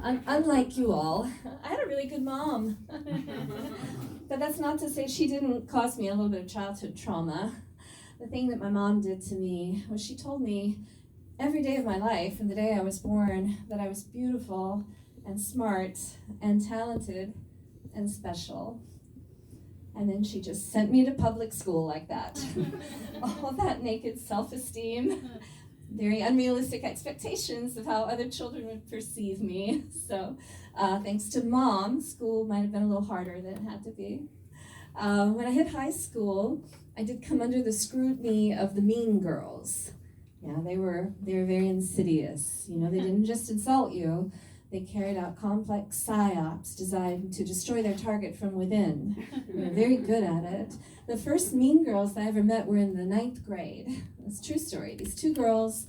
unlike you all, I had a really good mom. But that's not to say she didn't cause me a little bit of childhood trauma. The thing that my mom did to me was she told me every day of my life, from the day I was born, that I was beautiful and smart and talented and special. And then she just sent me to public school like that. All that naked self-esteem, very unrealistic expectations of how other children would perceive me. So thanks to Mom, school might have been a little harder than it had to be. When I hit high school, I did come under the scrutiny of the mean girls. Yeah, they were very insidious. You know, they didn't just insult you. They carried out complex psyops designed to destroy their target from within. They were very good at it. The first mean girls I ever met were in the 9th grade. It's a true story. These 2 girls,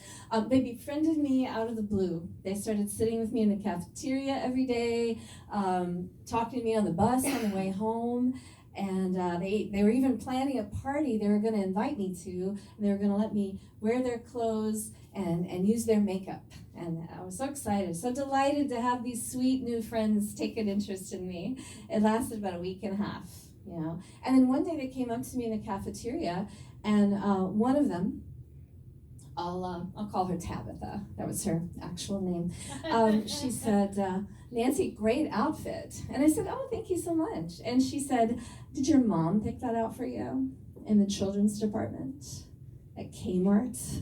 they befriended me out of the blue. They started sitting with me in the cafeteria every day, talking to me on the bus on the way home. And they were even planning a party they were going to invite me to. And they were going to let me wear their clothes and use their makeup. And I was so excited, so delighted to have these sweet new friends take an interest in me. It lasted about a week and a half, you know. And then one day they came up to me in the cafeteria, and one of them, I'll call her Tabitha. That was her actual name. She said, "Nancy, great outfit." And I said, "Oh, thank you so much." And she said, "Did your mom pick that out for you in the children's department at Kmart?"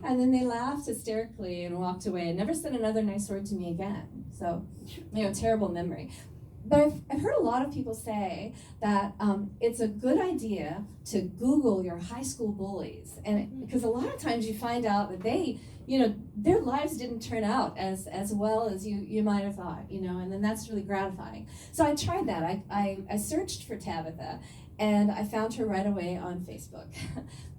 And then they laughed hysterically and walked away and never said another nice word to me again. So, you know, terrible memory. But I've heard a lot of people say that it's a good idea to Google your high school bullies, and because a lot of times you find out that they, you know, their lives didn't turn out as well as you might have thought, you know, and then that's really gratifying. So I tried that. I searched for Tabitha, and I found her right away on Facebook.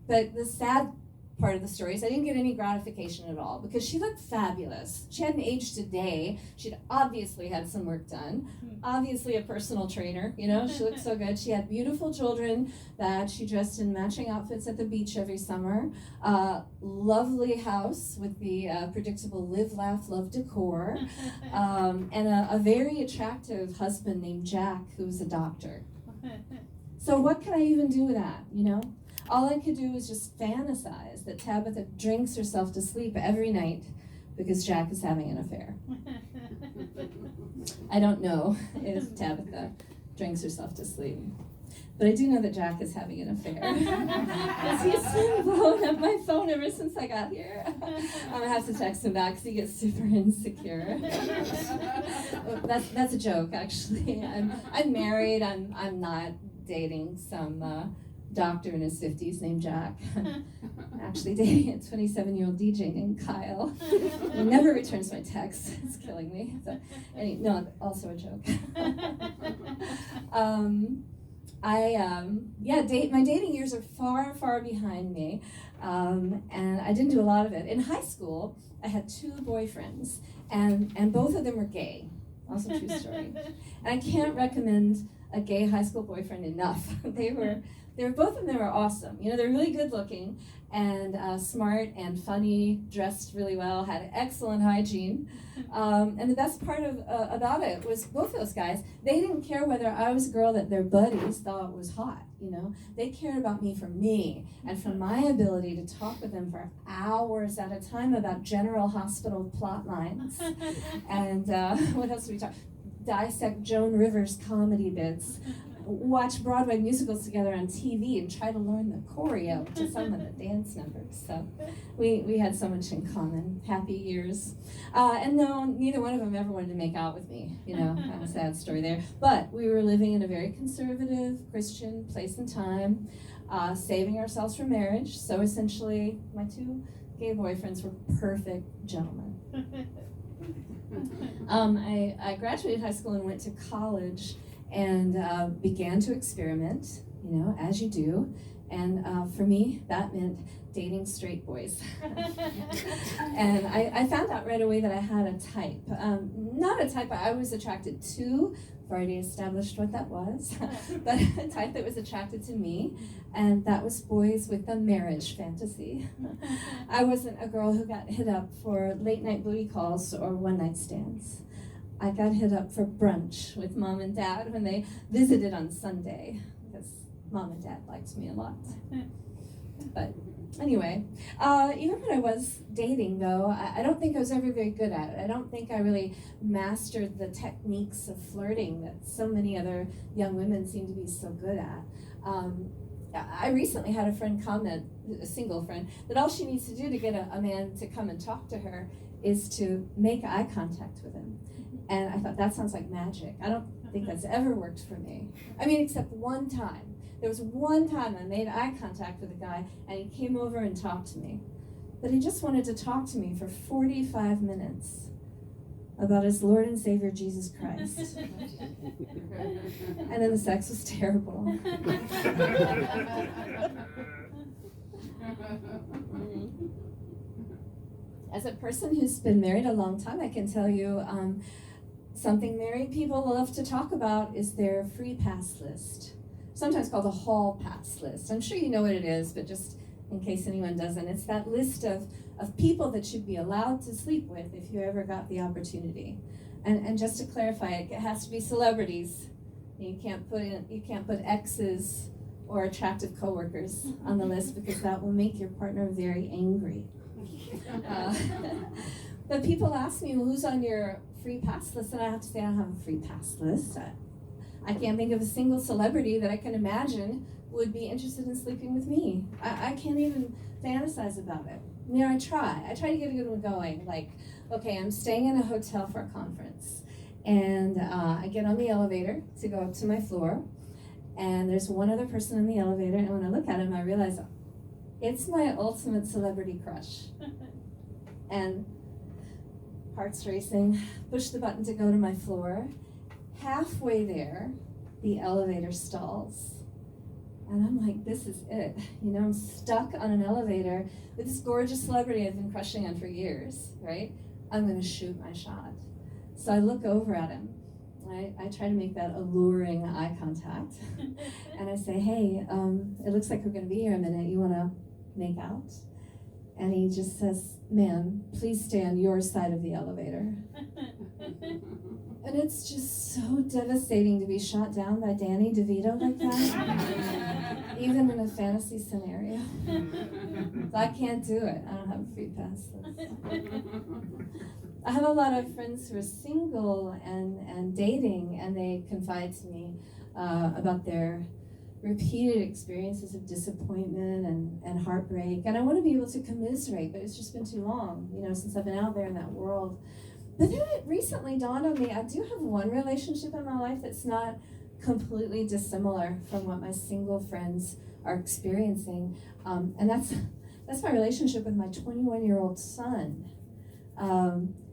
But the sad part of the story is I didn't get any gratification at all because she looked fabulous. She hadn't aged a day. She'd obviously had some work done. Obviously a personal trainer, you know, she looked so good. She had beautiful children that she dressed in matching outfits at the beach every summer. Lovely house with the predictable live, laugh, love decor. And a very attractive husband named Jack, who was a doctor. So what can I even do with that, you know? All I could do was just fantasize that Tabitha drinks herself to sleep every night because Jack is having an affair. I don't know if Tabitha drinks herself to sleep, but I do know that Jack is having an affair. Because he's been blowing up my phone ever since I got here. I'm gonna have to text him back because he gets super insecure. That's a joke, actually. I'm married. I'm not dating some doctor in his 50s named Jack. I'm actually dating a 27-year-old DJ named Kyle. He never returns my texts. It's killing me. So, no, also a joke. My dating years are far, far behind me, and I didn't do a lot of it. In high school, I had 2 boyfriends, and both of them were gay. Also true story. And I can't recommend a gay high school boyfriend enough. They were both of them were awesome. You know, they're really good looking and smart and funny, dressed really well, had excellent hygiene. And the best part about it was both those guys, they didn't care whether I was a girl that their buddies thought was hot, you know. They cared about me for me and for my ability to talk with them for hours at a time about General Hospital plot lines. And what else did we talk? Dissect Joan Rivers comedy bits, watch Broadway musicals together on TV, and try to learn the choreo to some of the dance numbers. So we had so much in common. Happy years. And no, neither one of them ever wanted to make out with me. You know, kind of a sad story there. But we were living in a very conservative Christian place and time, saving ourselves for marriage. So essentially, my 2 gay boyfriends were perfect gentlemen. I graduated high school and went to college and began to experiment, you know, as you do. And for me, that meant dating straight boys. And I found out right away that I had a type. Not a type I was attracted to. I've already established what that was. But a type that was attracted to me. And that was boys with a marriage fantasy. I wasn't a girl who got hit up for late night booty calls or one night stands. I got hit up for brunch with mom and dad when they visited on Sunday, because mom and dad liked me a lot. But anyway, even when I was dating, though, I don't think I was ever very good at it. I don't think I really mastered the techniques of flirting that so many other young women seem to be so good at. I recently had a friend comment, a single friend, that all she needs to do to get a man to come and talk to her is to make eye contact with him. And I thought, that sounds like magic. I don't think that's ever worked for me. I mean, except one time. There was one time I made eye contact with a guy, and he came over and talked to me. But he just wanted to talk to me for 45 minutes about his Lord and Savior, Jesus Christ. And then the sex was terrible. As a person who's been married a long time, I can tell you something married people love to talk about is their free pass list. Sometimes called a hall pass list. I'm sure you know what it is, but just in case anyone doesn't, it's that list of people that you'd be allowed to sleep with if you ever got the opportunity. And just to clarify, it has to be celebrities. You can't put exes or attractive coworkers on the list, because that will make your partner very angry. But people ask me, well, who's on your free pass list? And I have to say, I don't have a free pass list. I can't think of a single celebrity that I can imagine would be interested in sleeping with me. I can't even fantasize about it. You know, I try to get a good one going. Like, okay, I'm staying in a hotel for a conference, and I get on the elevator to go up to my floor, and there's one other person in the elevator, and when I look at him, I realize it's my ultimate celebrity crush. And heart's racing, push the button to go to my floor. Halfway there, the elevator stalls. And I'm like, this is it. You know, I'm stuck on an elevator with this gorgeous celebrity I've been crushing on for years, right? I'm going to shoot my shot. So I look over at him. I try to make that alluring eye contact. And I say, hey, it looks like we're going to be here a minute. You want to make out? And he just says, ma'am, please stay on your side of the elevator. And it's just so devastating to be shot down by Danny DeVito like that, even in a fantasy scenario. I can't do it. I don't have a free pass list. I have a lot of friends who are single and dating, and they confide to me about their repeated experiences of disappointment and heartbreak. And I want to be able to commiserate, but it's just been too long, you know, since I've been out there in that world. But then it recently dawned on me, I do have one relationship in my life that's not completely dissimilar from what my single friends are experiencing. And that's my relationship with my 21-year-old son.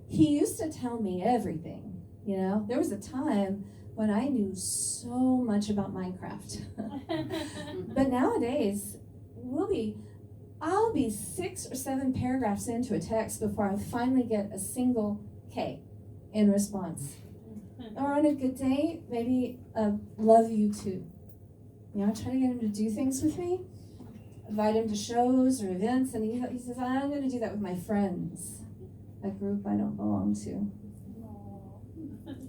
He used to tell me everything, you know. There was a time when I knew so much about Minecraft. But nowadays, I'll be 6 or 7 paragraphs into a text before I finally get a single K in response. Or on a good day, maybe love you too. You know, I try to get him to do things with me, invite him to shows or events, and he says, I'm going to do that with my friends, a group I don't belong to.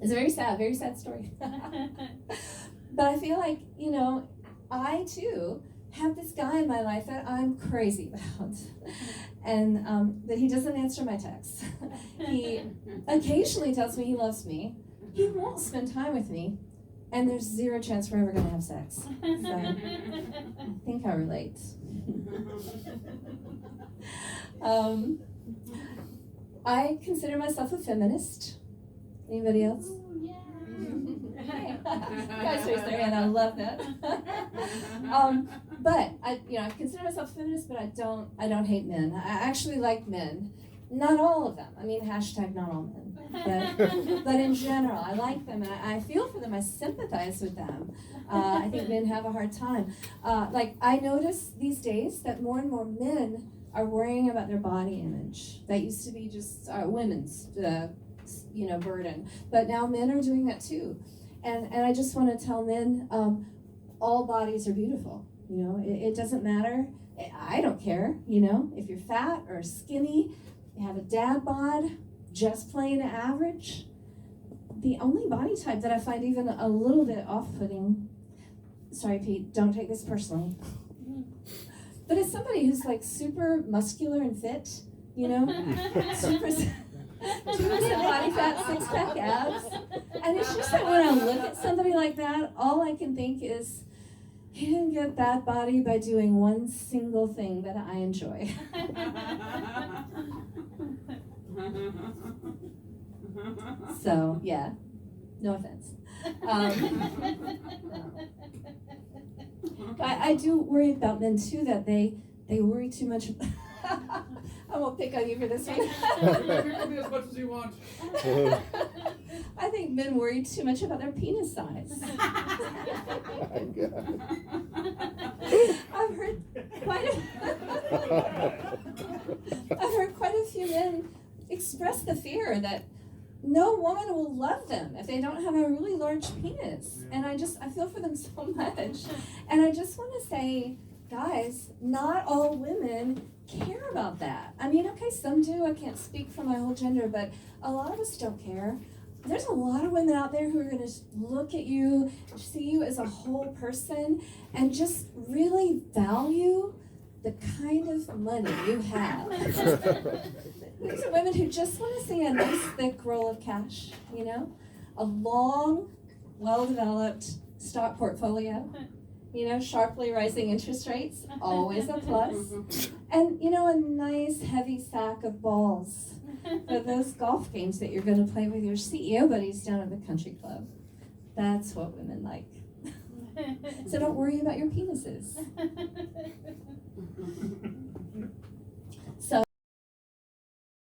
It's a very sad story. But I feel like, you know, I too have this guy in my life that I'm crazy about. And that he doesn't answer my texts. He occasionally tells me he loves me. He won't spend time with me. And there's zero chance we're ever going to have sex. So I think I relate. I consider myself a feminist. Anybody else? Ooh, yeah. Hey. Guys raise their hand. I love that. But I consider myself a feminist, but I don't hate men. I actually like men, Not all of them. I mean, hashtag not all men. But in general, I like them, and I feel for them. I sympathize with them. I think men have a hard time. Like, I notice these days that more and more men are worrying about their body image. That used to be just women's, burden. But now men are doing that too. And I just want to tell men, all bodies are beautiful. It doesn't matter. I don't care, if you're fat or skinny, you have a dad bod, just plain average. The only body type that I find even a little bit off-putting, sorry Pete, don't take this personally, but it's somebody who's like super muscular and fit, super 2% body fat, 6-pack abs. And it's just that when I look at somebody like that, all I can think is, he didn't get that body by doing one single thing that I enjoy. So, yeah, no offense. But I do worry about men too, that they worry too much. I won't pick on you for this one. Pick me as much as you want. I think men worry too much about their penis size. I've heard quite a few men express the fear that no woman will love them if they don't have a really large penis. And I feel for them so much. And I just want to say, guys, not all women care about that. I mean, okay, some do. I can't speak for my whole gender, but a lot of us don't care. There's a lot of women out there who are going to look at you, see you as a whole person, and just really value the kind of money you have. There's women who just want to see a nice thick roll of cash, a long, well-developed stock portfolio, sharply rising interest rates, always a plus, and, a nice heavy sack of balls for those golf games that you're going to play with your CEO buddies down at the country club. That's what women like. So don't worry about your penises.